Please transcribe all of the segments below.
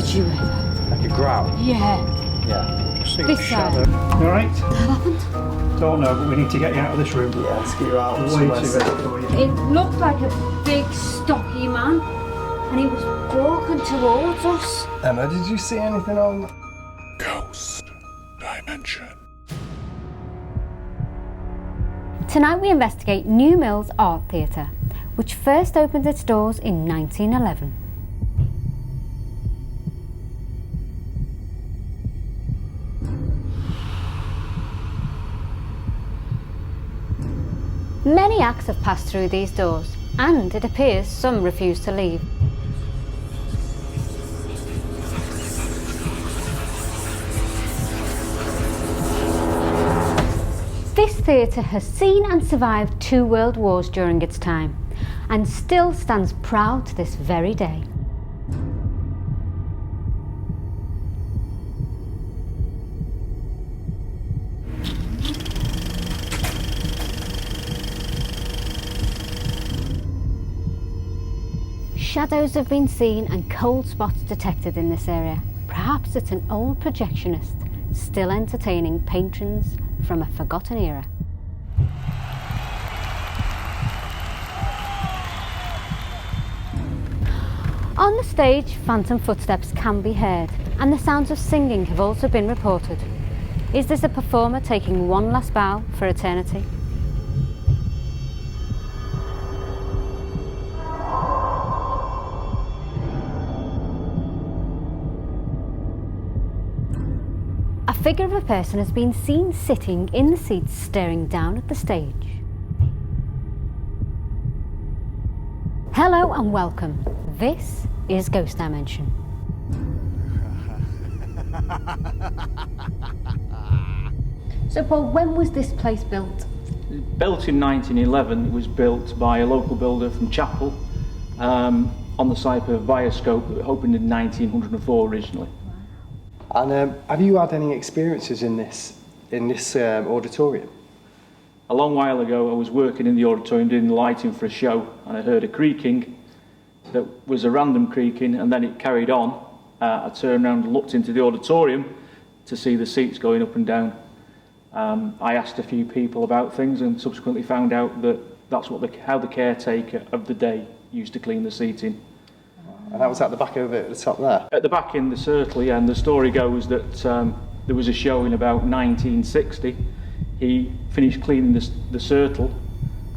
Did you ever? Like a growl? Yeah. Yeah. See This the shadow. You alright? Don't know, but we need to get you out of this room. Yeah, let's get you out. Way too early for you. It looked like a big, stocky man, and he was walking towards us. Emma, did you see anything on Ghost Dimension? Tonight we investigate New Mills Art Theatre, which first opened its doors in 1911. Many acts have passed through these doors, and it appears some refuse to leave. This theatre has seen and survived 2 world wars during its time, and still stands proud to this very day. Shadows have been seen and cold spots detected in this area. Perhaps it's an old projectionist still entertaining patrons from a forgotten era. On the stage, phantom footsteps can be heard, and the sounds of singing have also been reported. Is this a performer taking one last bow for eternity? A figure of a person has been seen sitting in the seats staring down at the stage. Hello and welcome. This is Ghost Dimension. So Paul, when was this place built? Built in 1911, it was built by a local builder from Chapel on the site of Bioscope that opened in 1904 originally. And have you had any experiences in this auditorium? A long while ago I was working in the auditorium doing the lighting for a show, and I heard a creaking that was a random creaking, and then it carried on. I turned around and looked into the auditorium to see the seats going up and down. I asked a few people about things and subsequently found out that that's how the caretaker of the day used to clean the seating. And that was at the back over at the top there? At the back in the Circle, yeah, and the story goes that there was a show in about 1960. He finished cleaning the Circle,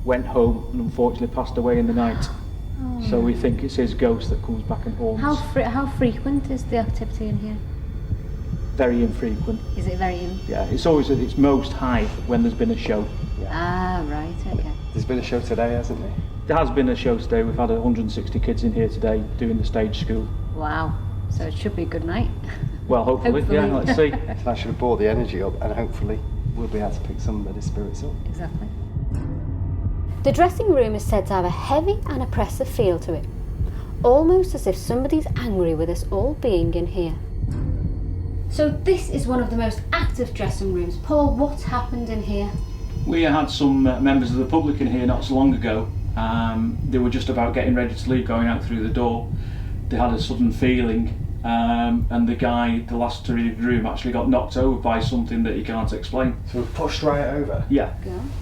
went home and unfortunately passed away in the night. Oh. So we think it's his ghost that comes back and haunts. How frequent is the activity in here? Very infrequent. Is it very Yeah, it's always at its most high when there's been a show. Yeah. Ah, right, okay. There's been a show today, hasn't there? There has been a show today. We've had 160 kids in here today doing the stage school. Wow, so it should be a good night. Well, hopefully. Yeah, let's see. So I should have brought the energy up, and hopefully we'll be able to pick some of the spirits up. Exactly. The dressing room is said to have a heavy and oppressive feel to it, almost as if somebody's angry with us all being in here. So this is one of the most active dressing rooms. Paul, what's happened in here? We had some members of the public in here not so long ago. They were just about getting ready to leave, going out through the door. They had a sudden feeling, and the guy, the last to leave the room, actually got knocked over by something that he can't explain. So we pushed right over? Yeah.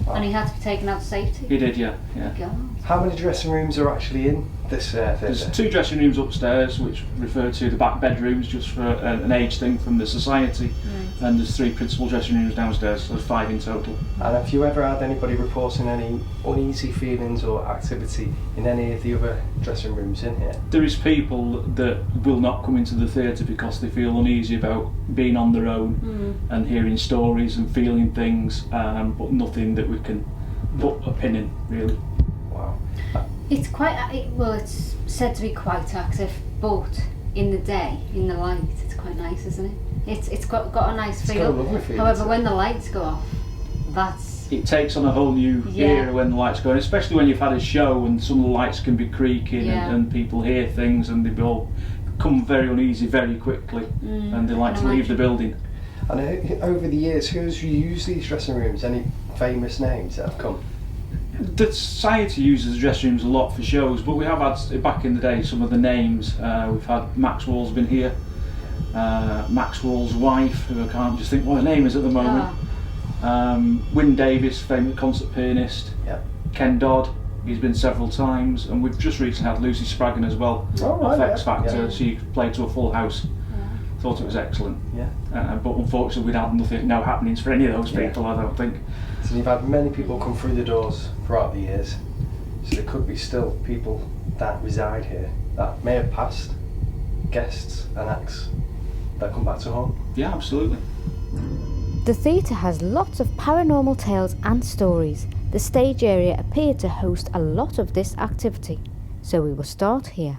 Wow. And he had to be taken out to safety? He did, yeah. God. How many dressing rooms are actually in this theatre? There's 2 dressing rooms upstairs, which refer to the back bedrooms, just for an age thing from the society. Right. And there's 3 principal dressing rooms downstairs, so there's 5 in total. And have you ever had anybody reporting any uneasy feelings or activity in any of the other dressing rooms in here? There is people that will not come into the theatre because they feel uneasy about being on their own and hearing stories and feeling things, but nothing that we can put a pin in, really. Wow. It's it's said to be quite active, but in the day, in the light, it's quite nice, isn't it? It's got a nice feel. It's got a lovely feel. However, when the lights go off, it takes on a whole new era when the lights go on, especially when you've had a show and some of the lights can be creaking and people hear things and they all become very uneasy very quickly and they like to leave the building. And over the years, who's used these dressing rooms? Any famous names that have come? The society uses the dressing rooms a lot for shows, but we have had, back in the day, some of the names. We've had Maxwell's been here, Maxwell's wife, who I can't just think what her name is at the moment. Wyn Davis, famous concert pianist. Yep. Ken Dodd, he's been several times, and we've just recently had Lucy Spraggan as well, off X Factor. She played to a full house. Thought it was excellent. Yeah. But unfortunately, we'd had no happenings for any of those people, I don't think. So you've had many people come through the doors throughout the years. So there could be still people that reside here that may have passed, guests and acts that come back to home. Yeah, absolutely. The theatre has lots of paranormal tales and stories. The stage area appeared to host a lot of this activity, so we will start here.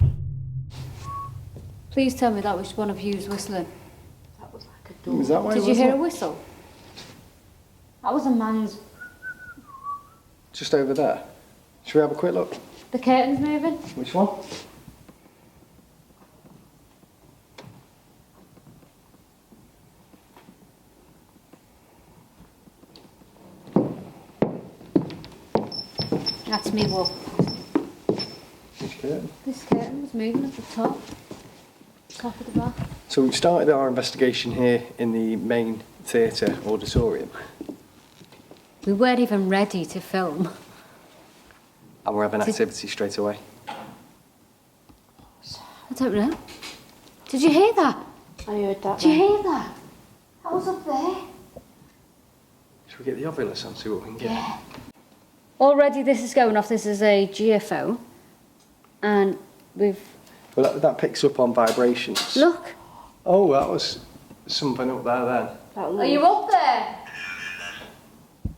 Please tell me that was one of you's whistling. That was like a door. Was that why? Did you hear a whistle? That was a man's... Just over there. Should we have a quick look? The curtain's moving. Which one? That's me walk. Which curtain? This curtain was moving at the top. Top of the back. So we started our investigation here in the main theatre auditorium. We weren't even ready to film. And we're having activity straight away. I don't know. Did you hear that? I heard that. Did you hear that? That was up there. Should we get the ovulus on, see what we can get? Yeah. Already this is going off. This is a GFO. And we've... Well, that picks up on vibrations. Look. Oh, that was something up there then. Are you up there?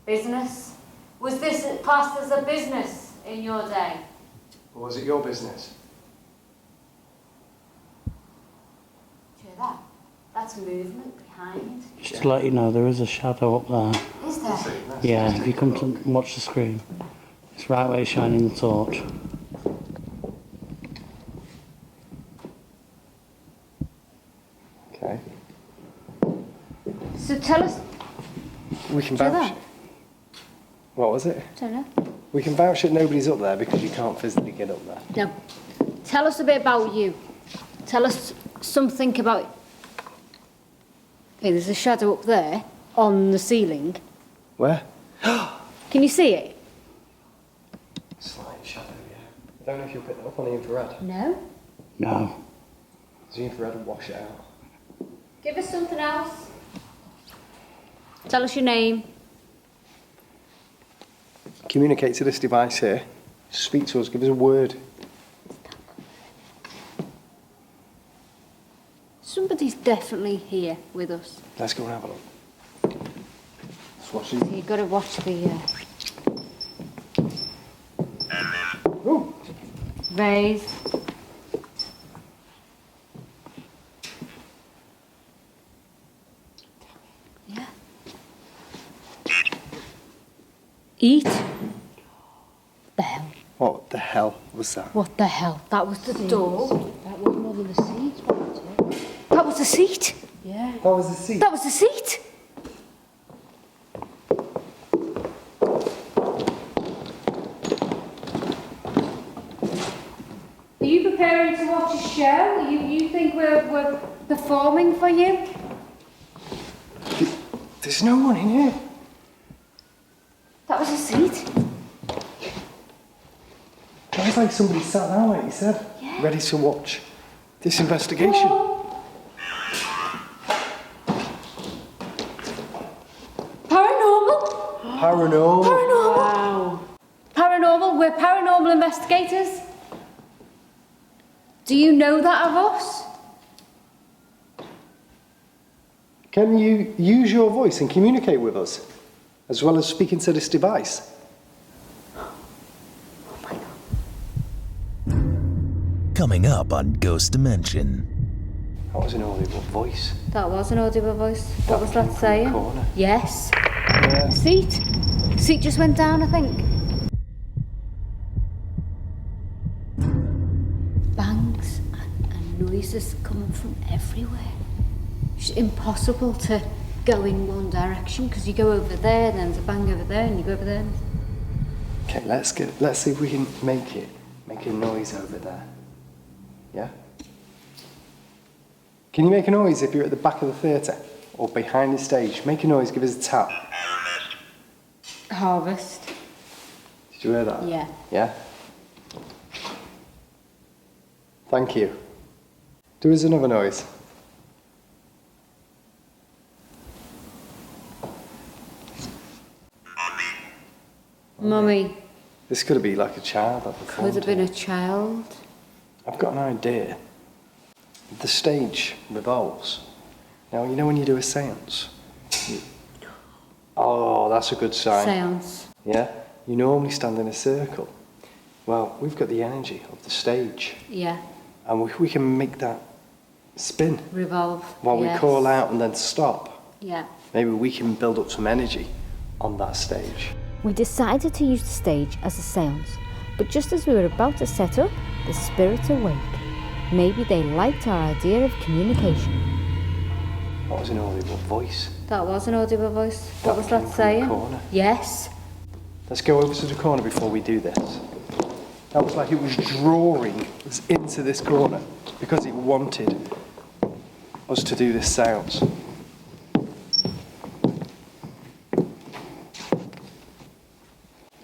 Business? Was this classed as a business in your day? Or was it your business? Do you hear that? That's movement behind. Just to let you know, there is a shadow up there. Is there? Yeah, if you come to watch the screen, it's right where you're shining the torch. Okay. So tell us... We can Do you vouch. know? What was it? Don't know. We can vouch that nobody's up there because you can't physically get up there. No. Tell us a bit about you. Tell us something about... Okay, there's a shadow up there on the ceiling. Where? Can you see it? Slight shadow, yeah. I don't know if you'll pick that up on the infrared. No. No. The infrared will wash it out. Give us something else. Tell us your name. Communicate to this device here. Speak to us, give us a word. Somebody's definitely here with us. Let's go and have a look. Let's watch it. You've got to watch the... Ooh. rays. Yeah. Eat. The hell? What the hell was that? What the hell? That was the door. That was one of the seats, wasn't it? That was the seat. Yeah. That was the seat. That was the seat. Are you preparing to watch a show? You think we're performing for you? There's no one in here. That was a seat. It was like somebody sat down, like you said, ready to watch this investigation. Paranormal? Paranormal. Paranormal. Wow. Paranormal. We're paranormal investigators. Do you know that of us? Can you use your voice and communicate with us, as well as speaking to this device? Coming up on Ghost Dimension. That was an audible voice. That was an audible voice. What was that From the saying? corner. Yes. Yeah. Seat. Seat just went down, I think. Bangs and noises coming from everywhere. It's impossible to go in one direction because you go over there, then there's a bang over there, and you go over there. Okay, let's see if we can make a noise over there. Yeah? Can you make a noise if you're at the back of the theatre or behind the stage? Make a noise, give us a tap. Harvest. Did you hear that? Yeah. Yeah? Thank you. Do us another noise. Mummy. This could be like a child. Could have been a child. I've got an idea. The stage revolves. Now, you know when you do a séance? Oh, that's a good sign. Seance. Yeah? You normally stand in a circle. Well, we've got the energy of the stage. Yeah. And we can make that spin Revolve. while Yes. we call out and then stop. Yeah. Maybe we can build up some energy on that stage. We decided to use the stage as a seance, but just as we were about to set up, the spirits awake. Maybe they liked our idea of communication. That was an audible voice. That was an audible voice. What was came that from saying? the corner. Yes. Let's go over to the corner before we do this. That was like it was drawing us into this corner because it wanted us to do this seance.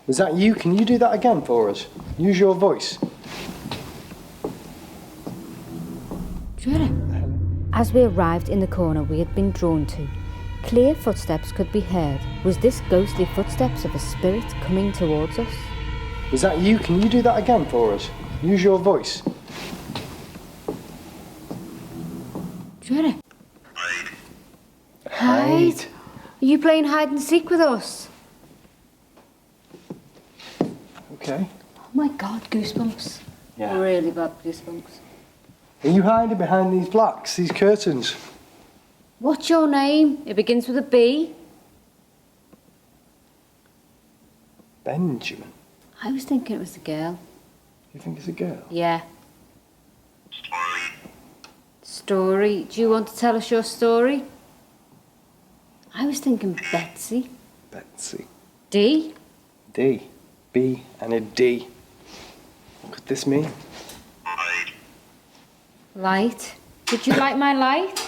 Was that you? Can you do that again for us? Use your voice. As we arrived in the corner we had been drawn to, clear footsteps could be heard. Was this ghostly footsteps of a spirit coming towards us? Was that you? Can you do that again for us? Use your voice. Hide. Are you playing hide and seek with us? Okay. Oh my god, goosebumps. Yeah. Really bad goosebumps. Are you hiding behind these blacks, these curtains? What's your name? It begins with a B. Benjamin. I was thinking it was a girl. You think it's a girl? Yeah. Story. Do you want to tell us your story? I was thinking Betsy. Betsy. D. D. B and a D. What could this mean? Light. Did you like my light?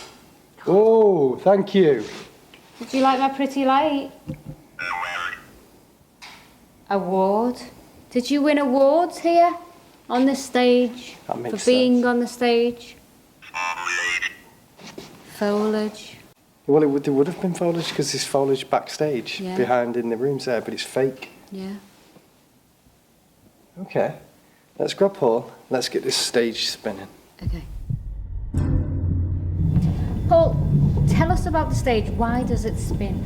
Oh, thank you. Did you like my pretty light? Award. Did you win awards here on the stage? That makes for being sense. on the stage? Foliage. Well, there would have been foliage because there's foliage backstage Yeah. behind in the rooms there, but it's fake. Yeah. Okay, let's grab Paul. Let's get this stage spinning. Okay. Paul, tell us about the stage. Why does it spin?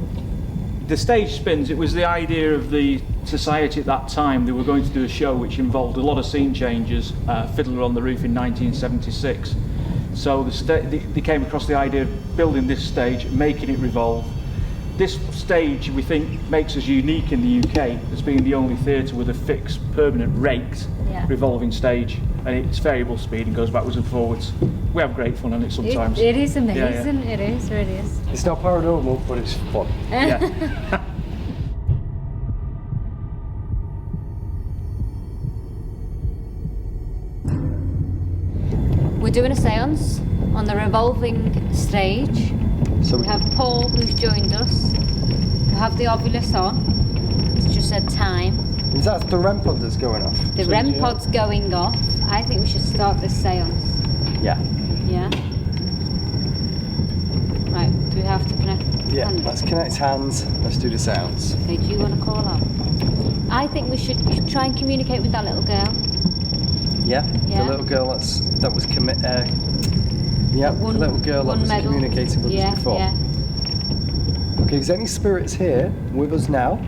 The stage spins. It was the idea of the society at that time. They were going to do a show which involved a lot of scene changes, Fiddler on the Roof in 1976. So they came across the idea of building this stage, making it revolve. This stage, we think, makes us unique in the UK as being the only theatre with a fixed, permanent, raked, revolving stage. And it's variable speed and goes backwards and forwards. We have great fun on it sometimes. It is amazing. Yeah. It is, it is. It's not paranormal, but it's fun. Yeah. We're doing a seance on the revolving stage. So We have Paul, who's joined us. We have the Ovilus on. It's just said time. is that the REM pod that's going off? The REM pod's going off. I think we should start this seance. Yeah. Yeah? Right, do we have to connect? Yeah, hands? let's connect hands. Let's do the sounds. Okay, do you want to call out? I think we should try and communicate with that little girl. Yeah? Yeah. The little girl that was yeah, the One- little girl that one was medal. communicating with Yeah, us before. yeah. Okay, is there any spirits here with us now?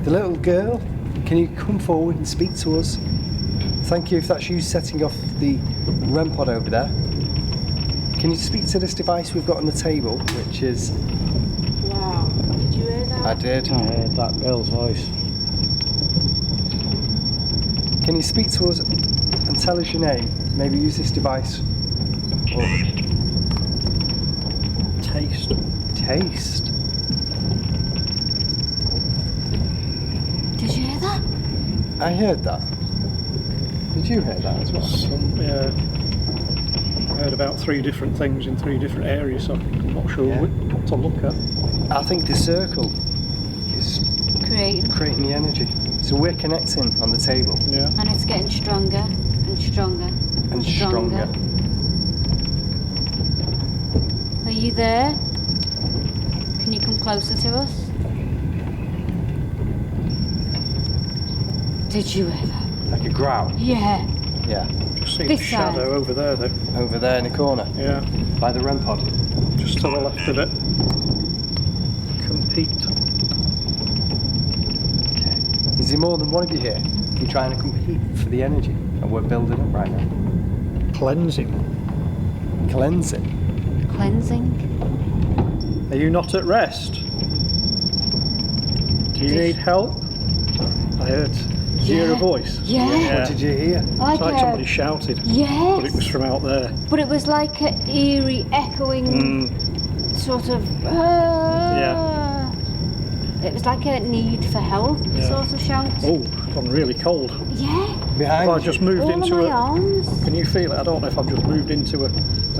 The little girl, can you come forward and speak to us? Thank you if that's you setting off the REM pod over there. Can you speak to this device we've got on the table, which is... Wow, did you hear that? I did. I heard that girl's voice. Can you speak to us and tell us your name? Maybe use this device. Or... Taste. Taste. Did you hear that? I heard that. Did you hear that as well? heard about 3 different things in 3 different areas, so I'm not sure what to look at. I think the circle is creating the energy. So we're connecting on the table. Yeah. And it's getting stronger and stronger And stronger. Are you there? Can you come closer to us? Did you hear that? Like a growl. Yeah. Yeah. Just see This the shadow side. over there, though. Over there in the corner. Yeah. By the REM pod. Just to the left of it. Compete. Okay. Is there more than one of you here? You're trying to compete for the energy and we're building up right now. Cleansing. Cleansing. Cleansing. Are you not at rest? Do you need help? I heard. Did you hear a voice? Yeah. What did you hear? It's like somebody shouted. Yes. But it was from out there. But it was like an eerie, echoing sort of. Yeah. It was like a need for help sort of shout. Oh, it's gone really cold. Yeah. Behind Well, I just moved All into of my a. arms. Can you feel it? I don't know if I've just moved into a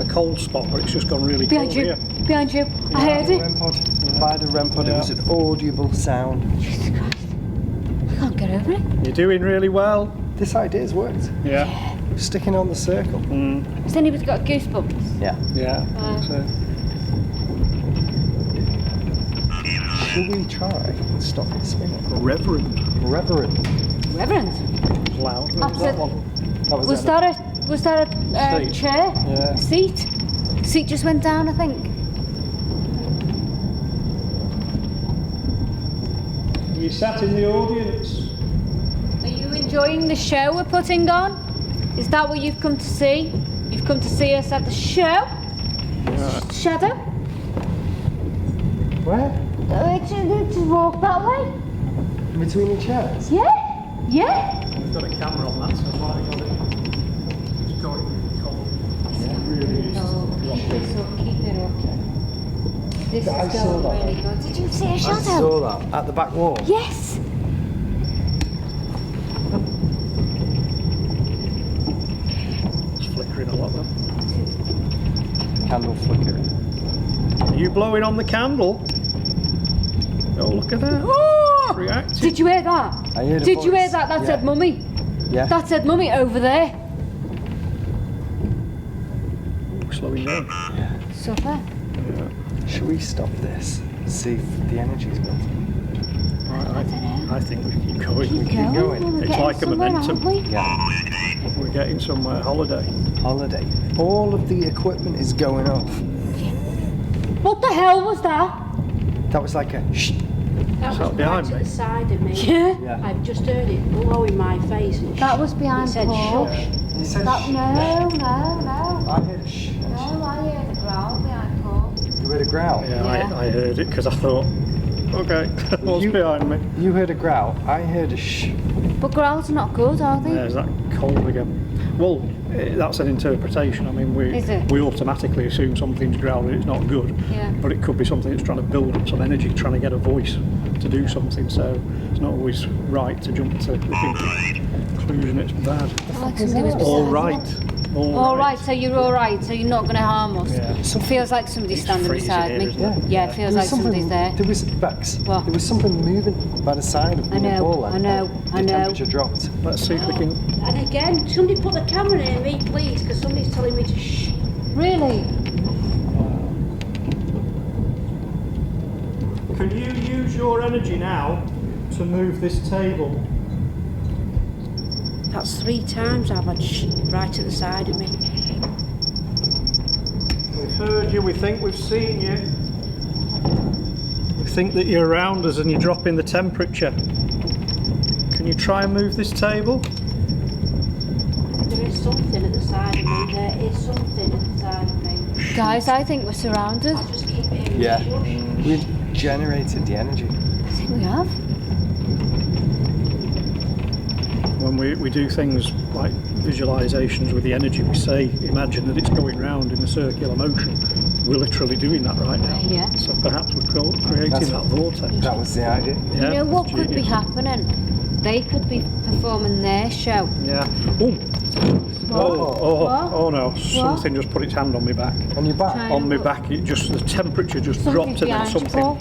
cold spot, but it's just gone really Behind cold you. here. Behind you. I heard the it. REM pod. By the REM pod, it was an audible sound. Jesus Christ. I can't get over it. You're doing really well. This idea's worked. Yeah. Sticking on the circle. Has anybody got goosebumps? Yeah. Yeah. So, Should we try and stop it spinning? Reverend. Reverend. Reverend. Loud. Upset. That was Was it. that a Seat. chair? Yeah. Seat? Seat just went down, I think. You sat in the audience. Are you enjoying the show we're putting on? Is that what you've come to see? You've come to see us at the show? Shadow? Where? Just walk that way? Between the chairs? Yeah? Yeah? We've got a camera on that, so I might have got it. It's going cold. It really is. Keep it up, keep it up. This I is saw going that. really good. Did you see a I shadow? saw that at the back wall. Yes! It's flickering a lot though. Candle flickering. Are you blowing on the candle? Oh, look at that. Oh! Reacting. Did you hear that? I heard a Did you voice. hear that? That Yeah. said mummy. Yeah. That said mummy over there. Ooh, slowing down. Supper. Should we stop this? See if the energy's built. I think we keep going. Keep going. going. We're It's getting like a somewhere, momentum. aren't we? Yeah. We're getting somewhere. Holiday. Holiday. All of the equipment is going off. What the hell was that? That was like a shh. That Is was that behind right me? to the side of me. Yeah. Yeah. I've just heard it blow in my face. And That was behind it said Paul. shush. You said That, shh. no. I heard shh. No, I heard a growl behind Paul. You heard a growl. Yeah, Yeah. I heard it because I thought, okay, what's You- behind me? You heard a growl. I heard a shh. But growls are not good, are they? There's that cold again. Well, that's an interpretation. I mean, Is it? we automatically assume something's growling, it's not good. Yeah. But it could be something that's trying to build up some energy, trying to get a voice to do something. So it's not always right to jump to the conclusion it's bad. Like somebody was All beside right. you. All All right, so you're all right, so you're not going to harm us. Yeah. It feels like somebody's standing freezing beside here, me. isn't it? Yeah, it feels like somebody's there. There was Bex. What? There was something moving by the side of I the know, wall. I know, I The know. temperature dropped. Let's see if we can. And again, somebody put the camera near me, please, because somebody's telling me to shh. Really? Can you use your energy now to move this table? That's 3 times I've had shh right at the side of me. We've heard you, we think we've seen you. We think that you're around us and you're dropping the temperature. Can you try and move this table? There is something at the side of me. There is something at the side of me. Guys, I think we're surrounded. I just keep hearing Yeah. shush. We generated the energy. I think we have. When we do things like visualizations with the energy, we say, imagine that it's going round in a circular motion. We're literally doing that right now. Yeah. So perhaps we're creating That's- that vortex. That was the idea. You know what could be happening? they could be performing their show. Yeah. Ooh. Oh no! Something just put its hand on my back. On your back? Trying On my to- back, the temperature just Something dropped and then behind you, something. Paul.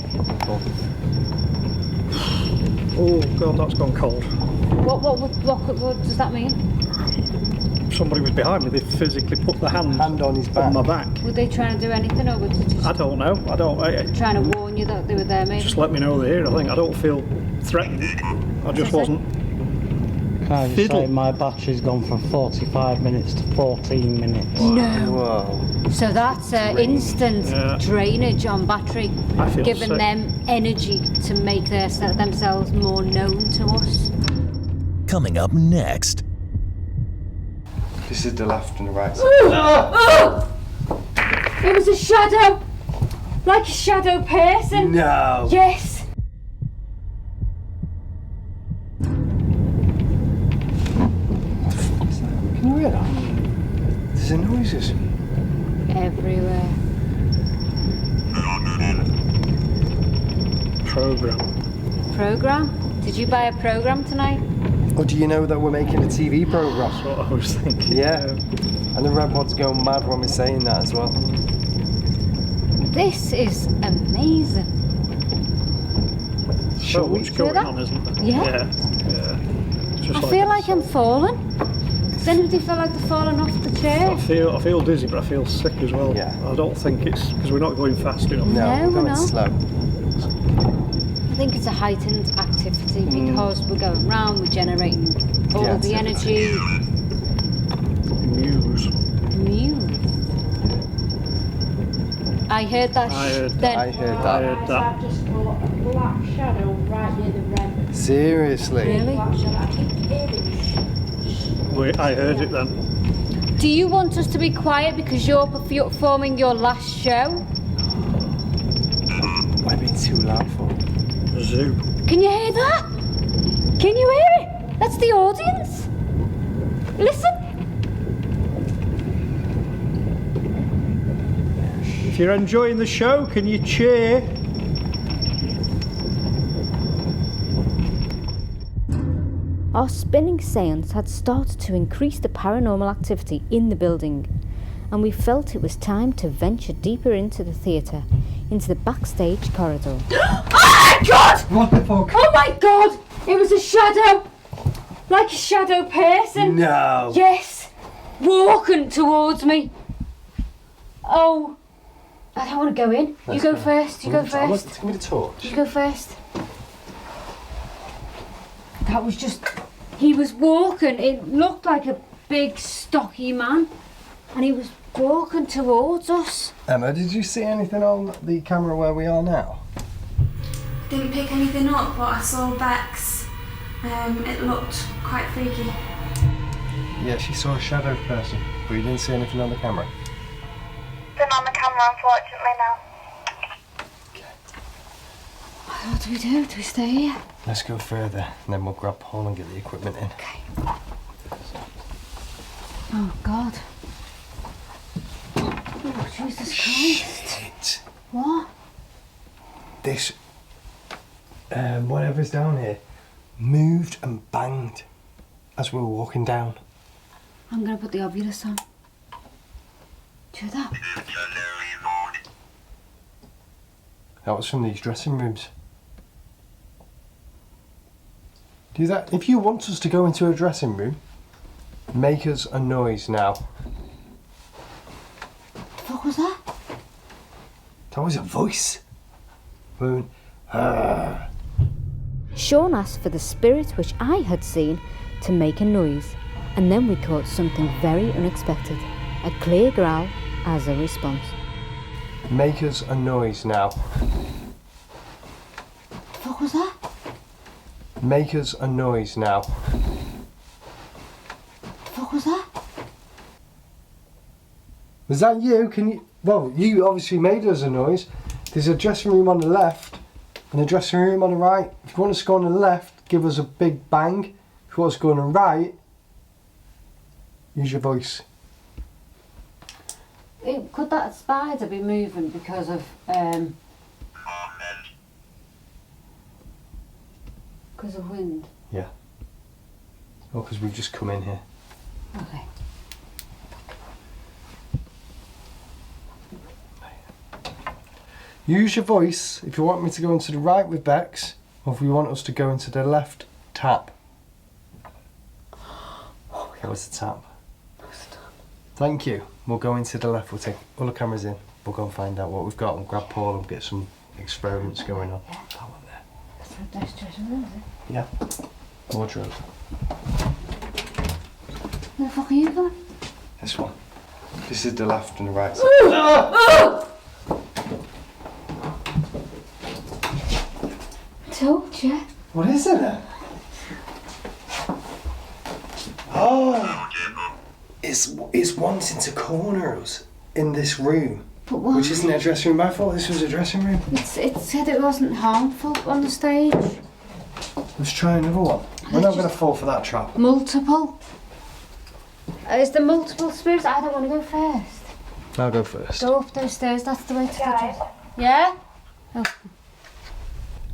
Oh God, that's gone cold. What does that mean? Somebody was behind me. They physically put the hand on his back. on my back. Were they trying to do anything, or were they just I don't know. trying to warn you that they were there, maybe? Just let me know they're here. I think I don't feel threatened. I just wasn't. Can I just Fiddle. say my battery's gone from 45 minutes to 14 minutes. No. Whoa. So that's instant Yeah. drainage on battery, I feel giving sick. them energy to make themselves more known to us. Coming up next. This is the left and the right side. Oh! It was a shadow! Like a shadow person! No. Yes! Can you hear that? There's noises. Everywhere. Program? Did you buy a program tonight? Or do you know that we're making a TV programme? That's what I was thinking. Yeah. And the Red Pod's going mad when we're saying that as well. This is amazing. So much going that? on, isn't there? Yeah. Yeah. Just I feel like I'm falling. Does anybody feel like they're falling off the chair? I feel dizzy, but I feel sick as well. Yeah. I don't think it's because we're not going fast enough. No, we're we're going not. slow. I think it's a heightened activity because we're going round, we're generating all of the energy. Muse. I heard that. I heard then. I heard I've that. just saw a black shadow right near the red. Seriously? Really? Black shadow. I keep hearing it. I heard it then. Do you want us to be quiet because you're performing your last show? Am I being too loud for it? Zoo. Can you hear that? Can you hear it? That's the audience. Listen. If you're enjoying the show, can you cheer? Our spinning seance had started to increase the paranormal activity in the building, and we felt it was time to venture deeper into the theatre, into the backstage corridor. Oh my God! What the fuck? Oh my God! It was a shadow, like a shadow person. No. Yes, walking towards me. Oh, I don't want to go in. You go first. You go first. Give me the torch. You go first. That was just. He was walking. It looked like a big, stocky man, and he was walking towards us. Emma, did you see anything on the camera where we are now? Didn't pick anything up, but I saw Bex. It looked quite freaky. Yeah, she saw a shadow person, but you didn't see anything on the camera. Been on the camera, unfortunately, now. What do we do? Do we stay here? Let's go further, and then we'll grab Paul and get the equipment in. Okay. Oh God. Oh Jesus Christ. Shit. What? This, whatever's down here, moved and banged as we were walking down. I'm gonna put the obvious on. Do that. That was from these dressing rooms. Do that. If you want us to go into a dressing room, make us a noise now. What was that? That was a voice. Moon. Sean asked for the spirit which I had seen to make a noise, and then we caught something very unexpected, a clear growl as a response. Make us a noise now. What was that? Make us a noise now. What was that? Was that you? Can you? Well, you obviously made us a noise. There's a dressing room on the left and a dressing room on the right. If you want us to go on the left, give us a big bang. If you want us to go on the right, use your voice. Could that spider be moving because of wind? Yeah. Oh, because we've just come in here. Okay. Use your voice if you want me to go into the right with Bex, or if you want us to go into the left. Tap. That was the tap. Thank you. We'll go into the left. We'll take all the cameras in. We'll go and find out what we've got and grab Paul and get some experiments going on. Yeah. That one there. That's the dressing room, is it? Yeah. Wardrobe. Where the fuck are you going? This one. This is the left and the right side. Told you. What is it then? Oh! It's wanting to corner us in this room. But why? Which isn't a dressing room. I thought this was a dressing room. It said it wasn't harmful on the stage. Let's try another one. We're not going to fall for that trap. Multiple. Is there multiple spirits? I don't want to go first. I'll go first. Go up those stairs, that's the way to the dress. Yeah? Oh.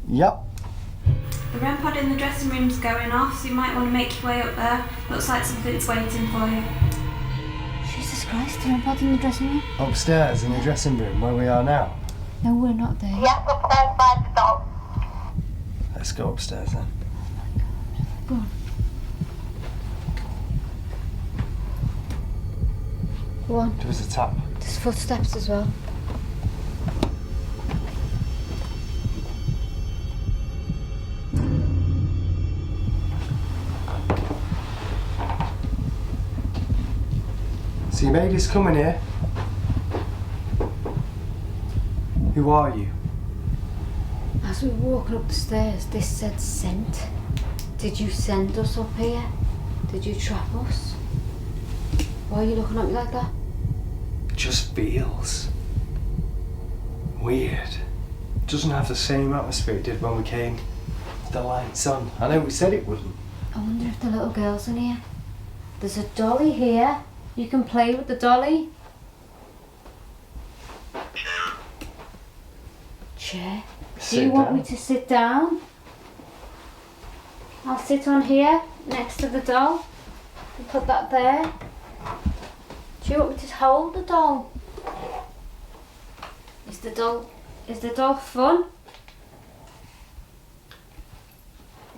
Yep. The REM pod in the dressing room's going off, so you might want to make your way up there. Looks like something's waiting for you. Jesus Christ, you're in the dressing room? Upstairs in the dressing room where we are now. No, we're not there. Yes, upstairs by the door. Let's go upstairs then. Go on. Go on. There was a tap. There's footsteps as well. So you made us come in here. Who are you? As we were walking up the stairs, this said sent. Did you send us up here? Did you trap us? Why are you looking at me like that? Just feels weird. Doesn't have the same atmosphere it did when we came. The lights on. I know we said it wouldn't. I wonder if the little girl's in here. There's a dolly here. You can play with the dolly. Chair. Do you want me to sit down? I'll sit on here next to the doll and put that there. Do you want me to hold the doll? Is the doll fun?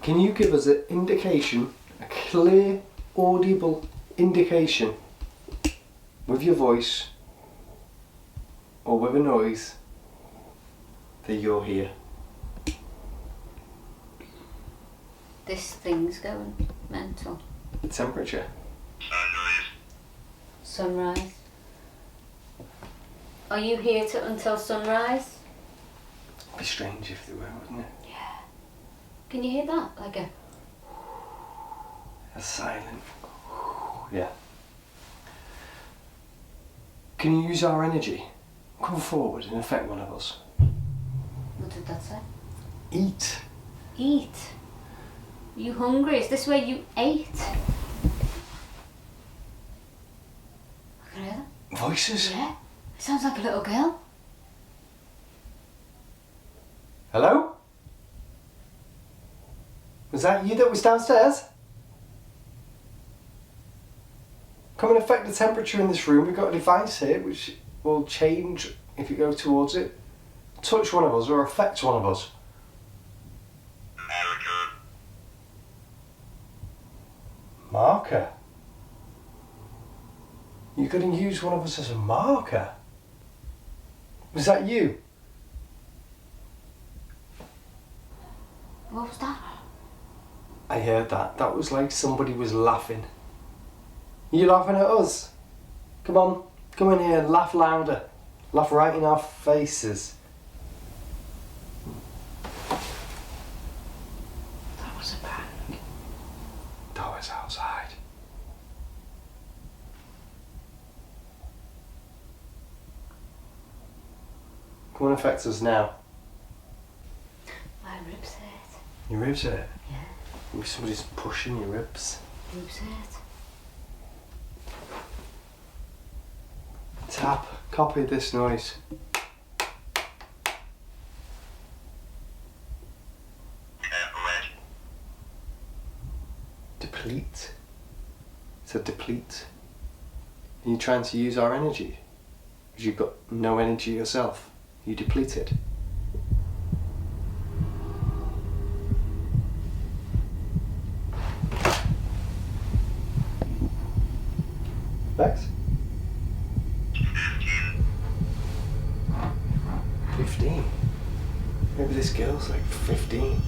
Can you give us an indication, a clear, audible indication with your voice or with a noise that you're here? This thing's going mental. The temperature. Sunrise. Are you here until sunrise? It'd be strange if they were, wouldn't it? Yeah. Can you hear that? Like a silent. Yeah. Can you use our energy? Come forward and affect one of us. What did that say? Eat. Eat. Are you hungry? Is this where you ate? I can hear that. Voices? Yeah. It sounds like a little girl. Hello? Was that you that was downstairs? Come and affect the temperature in this room. We've got a device here which will change if you go towards it. Touch one of us or affect one of us. Marker? You're going to use one of us as a marker? Was that you? What was that? I heard that. That was like somebody was laughing. You laughing at us? Come on, come in here and laugh louder. Laugh right in our faces. That was a bang. That was outside. Come on, affect us now. My ribs hurt. Your ribs hurt? Yeah. Maybe somebody's pushing your ribs. Ribs hurt. Tap. Copy this noise. deplete. To deplete. And you're trying to use our energy. Because you've got no energy yourself. You depleted. Bex? 15? Maybe this girl's like 15.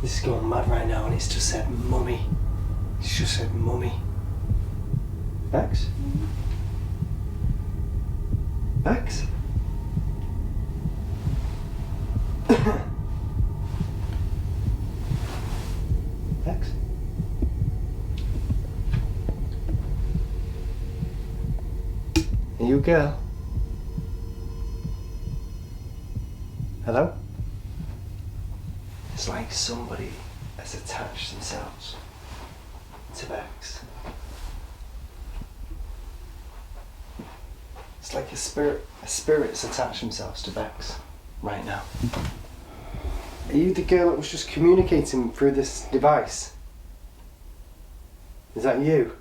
This is going mad right now and it's just said mummy. It's just said mummy. Bex? Bex? Bex? Are you a girl? Hello? It's like somebody has attached themselves to Bex. It's like a spirit's attached themselves to Bex right now. Are you the girl that was just communicating through this device? Is that you?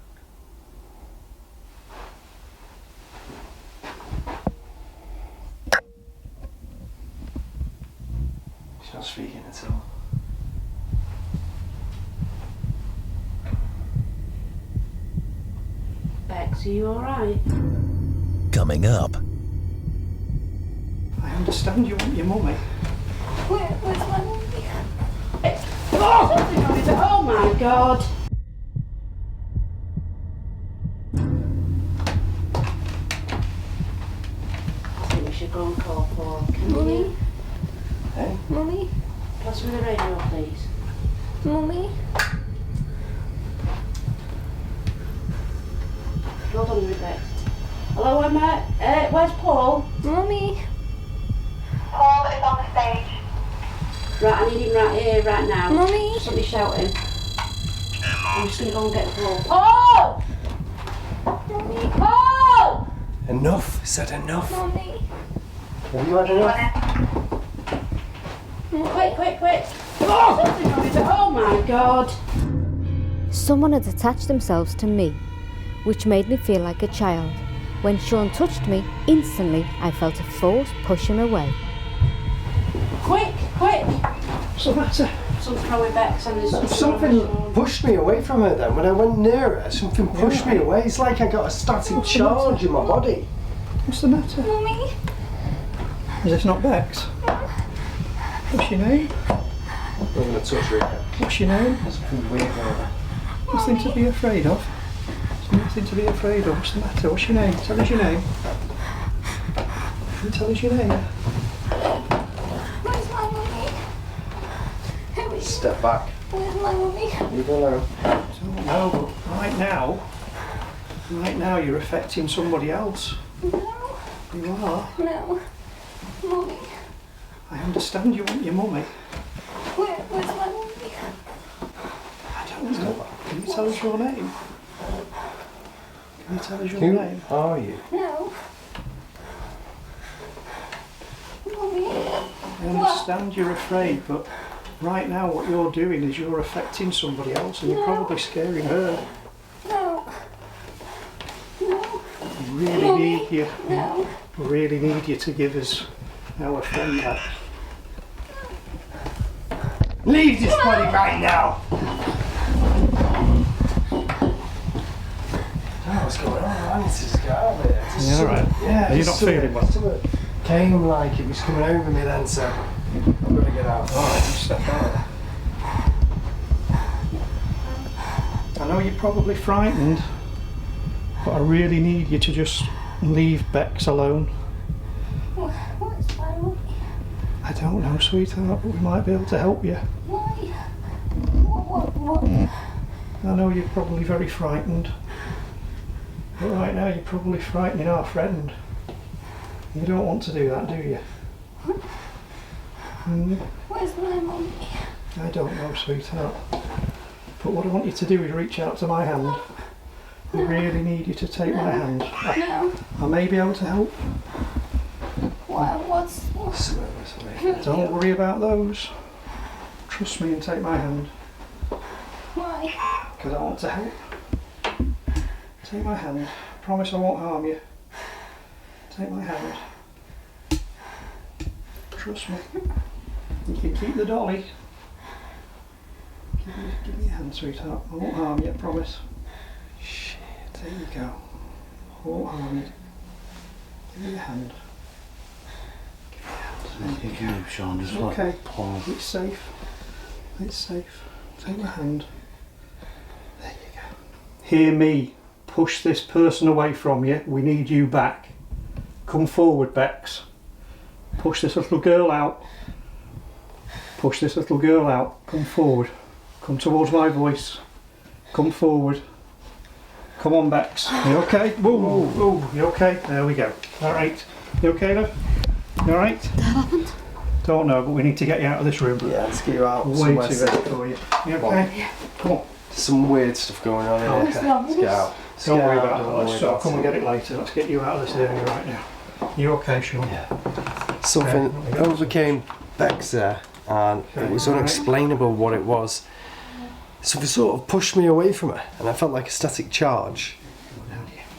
She's not speaking at all. Bex, are you alright? Coming up. I understand you want your mummy. Where's my mummy? Oh my god! I think we should go and call for Mummy? Hey? Mummy? Pass me the radio, please. Mummy? Hold on a minute, Bex. Hello, Emma. Where's Paul? Mummy? Paul is on the stage. Right, I need him right here, right now. Mummy? Somebody shouting. I'm just gonna go and get Paul. Paul! Mummy? Paul! Enough! I said enough! Mummy? Have you had enough? Quick! Oh my god! Someone had attached themselves to me, which made me feel like a child. When Sean touched me, instantly I felt a force push him away. Quick! What's the matter? Something wrong with Bex and there's Something pushed me away from her then. When I went near her, something pushed me away. It's like I got a static charge in my body. What's the matter? Mummy? Is this not Bex? What's your name? I'm going to touch her again. What's your name? There's something weird going on. Nothing to be afraid of. There's nothing to be afraid of. What's the matter? What's your name? Tell us your name. Can you tell us your name? Where's my mummy? Step back. Where's my mummy? Leave her alone. I don't know, but right now you're affecting somebody else. No. You are. No. Mummy? I understand you want your mummy. Where's my mummy? I don't know. Can you tell us your name? Can you tell us your Who name? are you? No. Mummy? I understand you're afraid, but right now what you're doing is you're affecting somebody else and you're probably scaring her. No. No. We really need you. No. We really need you to give us our friend back. Leave this body right now! I don't know what's going on. I need to just get out of here. Yeah, alright. Yeah, Are you not feeling well? Something came like it was coming over me then, so I've got to get out. Alright, you step out. I know you're probably frightened, but I really need you to just leave Bex alone. Where's my mummy? I don't know, sweetheart, but we might be able to help you. Why? What? I know you're probably very frightened, but right now you're probably frightening our friend. You don't want to do that, do you? Where's my mummy? I don't know, sweetheart. But what I want you to do is reach out to my hand. I really need you to take my hand. No. I may be able to help. What's... Don't worry about those. Trust me and take my hand. Why? Because I want to help. Take my hand. Promise I won't harm you. Take my hand. Trust me. You can keep the dolly. Give me your hand, sweetheart. I won't harm you, I promise. Shit, there you go. I won't harm you. Give me your hand. Give me your hand. Sean, just okay. Paul. It's safe. It's safe. Take my hand. There you go. Hear me. Push this person away from you. We need you back. Come forward, Bex. Push this little girl out. Push this little girl out. Come forward. Come towards my voice. Come forward. Come on, Bex. You okay? Whoa, whoa, you okay? There we go. Alright. You okay, love? You alright? What happened? Don't know, but we need to get you out of this room. Yeah, let's get you out. Way too early for you. You okay? Yeah. Come on. There's some weird stuff going on here. Okay. Let's get out. Don't worry about it. Let's come and get it later. Let's get you out of this area right now. You okay, Sean? Yeah. Something overcame Bex there, and it was unexplainable what it was. Something sort of pushed me away from her, and I felt like a static charge.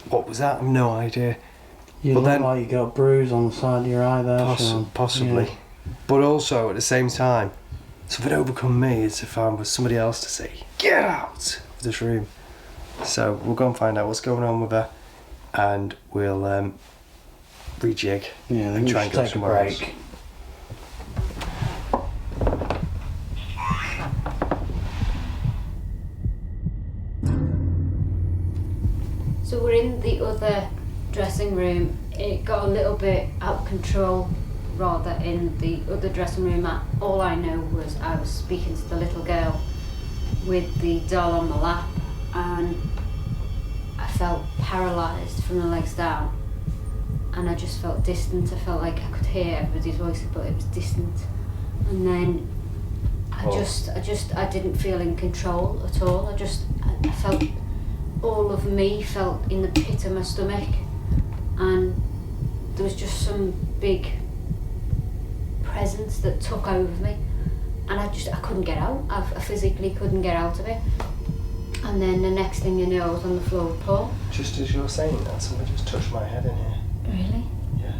What was that? I've no idea. You but look then, like you got a bruise on the side of your eye there, Sean. Possibly. Yeah. But also, at the same time, something overcome me as if I was somebody else to say, get out of this room. So we'll go and find out what's going on with her, and we'll rejig and try and go somewhere else. So we're in the other dressing room. It got a little bit out of control, rather, in the other dressing room. All I know was I was speaking to the little girl with the doll on my lap, and I felt paralysed from the legs down, and I just felt distant. I felt like I could hear everybody's voices, but it was distant. And then I didn't feel in control at all. I felt all of me felt in the pit of my stomach, and there was just some big presence that took over me, and I couldn't get out. I physically couldn't get out of it. And then the next thing you know, I was on the floor with Paul. Just as you were saying that, somebody just touched my head in here. Really? Yeah.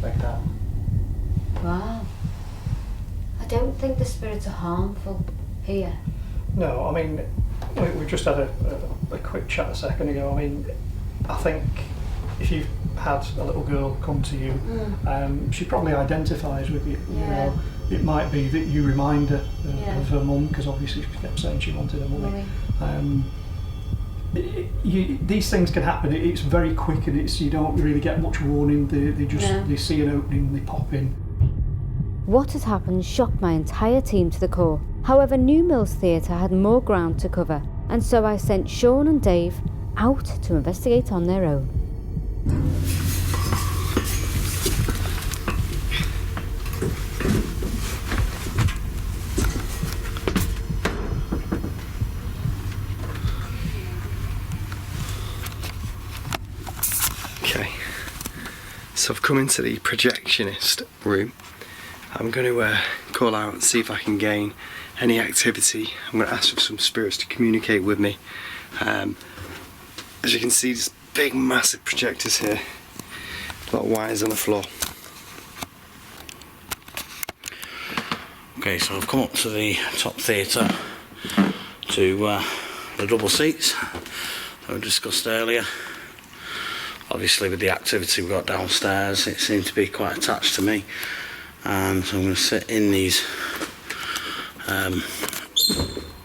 Like that. Wow. I don't think the spirits are harmful here. No, I mean, we just had a quick chat a second ago. I mean, I think if you've had a little girl come to you, she probably identifies with you. Yeah. You know, it might be that you remind her of her mum, because obviously she kept saying she wanted her mummy. These things can happen. It's very quick, and you don't really get much warning. They see an opening, they pop in. What had happened shocked my entire team to the core. However, New Mills Theatre had more ground to cover, and so I sent Sean and Dave out to investigate on their own. Okay, so I've come into the projectionist room. I'm going to call out and see if I can gain any activity. I'm going to ask for some spirits to communicate with me. As you can see, there's big massive projectors here, a lot of wires on the floor. Okay, so I've come up to the top theatre, to the double seats that we discussed earlier. Obviously with the activity we've got downstairs, it seemed to be quite attached to me, and so I'm going to sit in these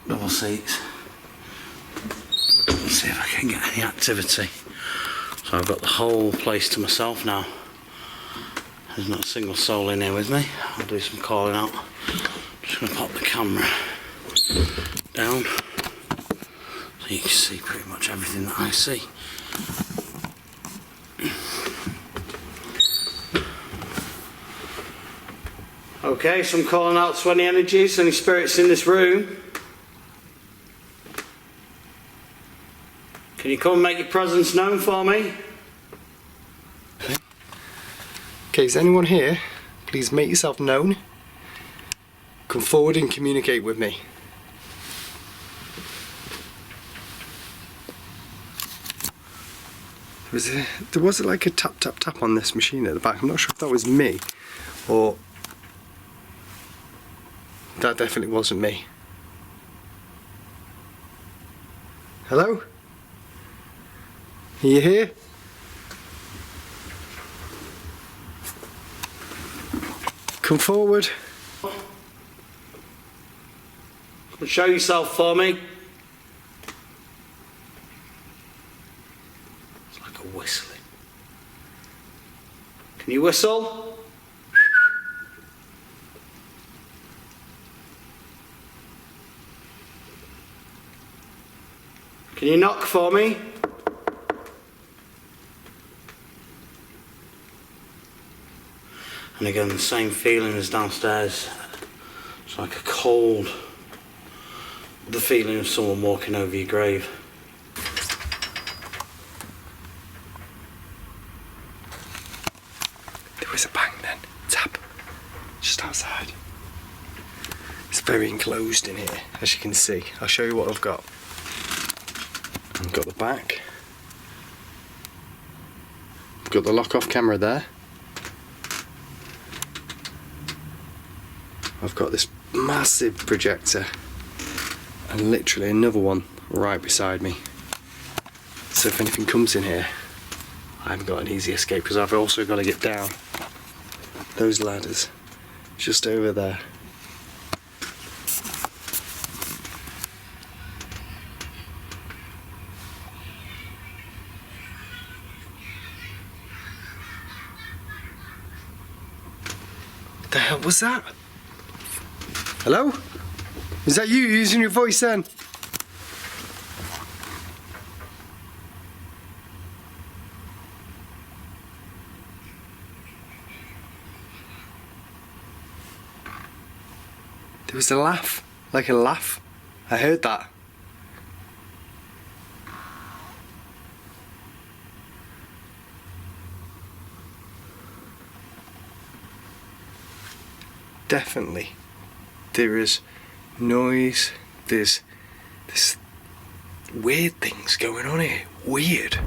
double seats and see if I can get any activity. So I've got the whole place to myself now. There's not a single soul in here with me. I'll do some calling out. Just going to pop the camera down so you can see pretty much everything that I see. Okay, so I'm calling out to any energies, any spirits in this room. Can you come and make your presence known for me? Okay, is anyone here? Please make yourself known. Come forward and communicate with me. There was like a tap tap tap on this machine at the back. I'm not sure if that was me or that definitely wasn't me. Hello? Are you here? Come forward. Show yourself for me. It's like a whistling. Can you whistle? Can you knock for me? And again, the same feeling as downstairs. It's like a cold, the feeling of someone walking over your grave. There was a bang then, tap, just outside. It's very enclosed in here, as you can see. I'll show you what I've got. I've got the back. I've got the lock-off camera there. I've got this massive projector and literally another one right beside me. So if anything comes in here, I haven't got an easy escape because I've also got to get down those ladders just over there. What the hell was that? Hello? Is that you using your voice then? There was a laugh, like a laugh. I heard that. Definitely. There is noise, there's weird things going on here. Weird.